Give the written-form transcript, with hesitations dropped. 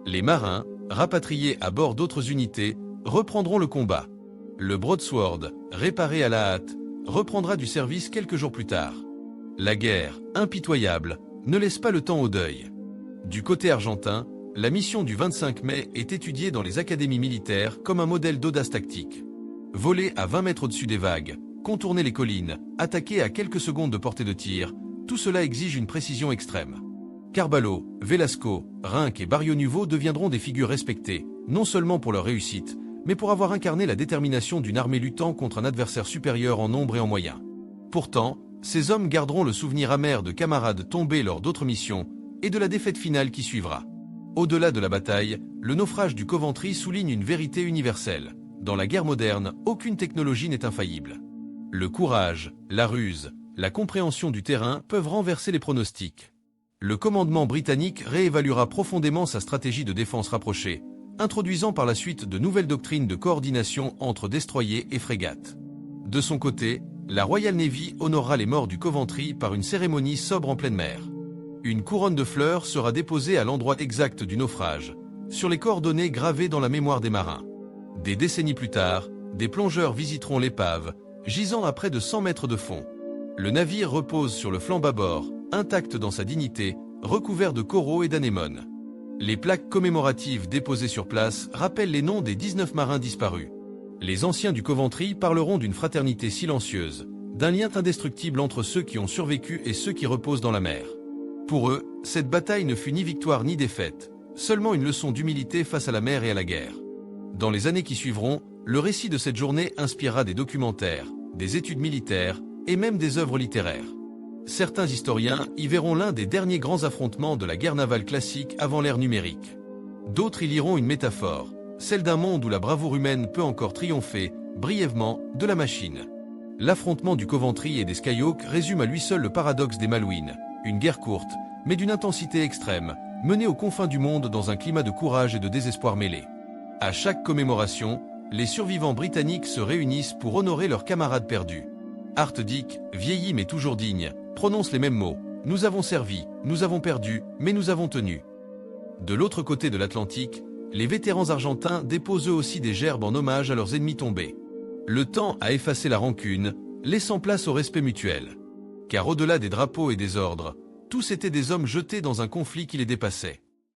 Les marins, rapatriés à bord d'autres unités, reprendront le combat. Le Broadsword, réparé à la hâte, reprendra du service quelques jours plus tard. La guerre, impitoyable, ne laisse pas le temps au deuil. Du côté argentin, la mission du 25 mai est étudiée dans les académies militaires comme un modèle d'audace tactique. Voler à 20 mètres au-dessus des vagues, contourner les collines, attaquer à quelques secondes de portée de tir, tout cela exige une précision extrême. Carvalho, Velasco, Rink et Barrio Nuevo deviendront des figures respectées, non seulement pour leur réussite, mais pour avoir incarné la détermination d'une armée luttant contre un adversaire supérieur en nombre et en moyens. Pourtant, ces hommes garderont le souvenir amer de camarades tombés lors d'autres missions et de la défaite finale qui suivra. Au-delà de la bataille, le naufrage du Coventry souligne une vérité universelle. Dans la guerre moderne, aucune technologie n'est infaillible. Le courage, la ruse, la compréhension du terrain peuvent renverser les pronostics. Le commandement britannique réévaluera profondément sa stratégie de défense rapprochée, introduisant par la suite de nouvelles doctrines de coordination entre destroyers et frégates. De son côté, la Royal Navy honorera les morts du Coventry par une cérémonie sobre en pleine mer. Une couronne de fleurs sera déposée à l'endroit exact du naufrage, sur les coordonnées gravées dans la mémoire des marins. Des décennies plus tard, des plongeurs visiteront l'épave, gisant à près de 100 mètres de fond. Le navire repose sur le flanc bâbord, intact dans sa dignité, recouvert de coraux et d'anémones. Les plaques commémoratives déposées sur place rappellent les noms des 19 marins disparus. Les anciens du Coventry parleront d'une fraternité silencieuse, d'un lien indestructible entre ceux qui ont survécu et ceux qui reposent dans la mer. Pour eux, cette bataille ne fut ni victoire ni défaite, seulement une leçon d'humilité face à la mer et à la guerre. Dans les années qui suivront, le récit de cette journée inspirera des documentaires, des études militaires et même des œuvres littéraires. Certains historiens y verront l'un des derniers grands affrontements de la guerre navale classique avant l'ère numérique. D'autres y liront une métaphore, celle d'un monde où la bravoure humaine peut encore triompher, brièvement, de la machine. L'affrontement du Coventry et des Skyhawks résume à lui seul le paradoxe des Malouines, une guerre courte, mais d'une intensité extrême, menée aux confins du monde dans un climat de courage et de désespoir mêlés. À chaque commémoration, les survivants britanniques se réunissent pour honorer leurs camarades perdus. Art Dick, vieilli mais toujours digne, prononce les mêmes mots. Nous avons servi, nous avons perdu, mais nous avons tenu. De l'autre côté de l'Atlantique, les vétérans argentins déposent eux aussi des gerbes en hommage à leurs ennemis tombés. Le temps a effacé la rancune, laissant place au respect mutuel. Car au-delà des drapeaux et des ordres, tous étaient des hommes jetés dans un conflit qui les dépassait.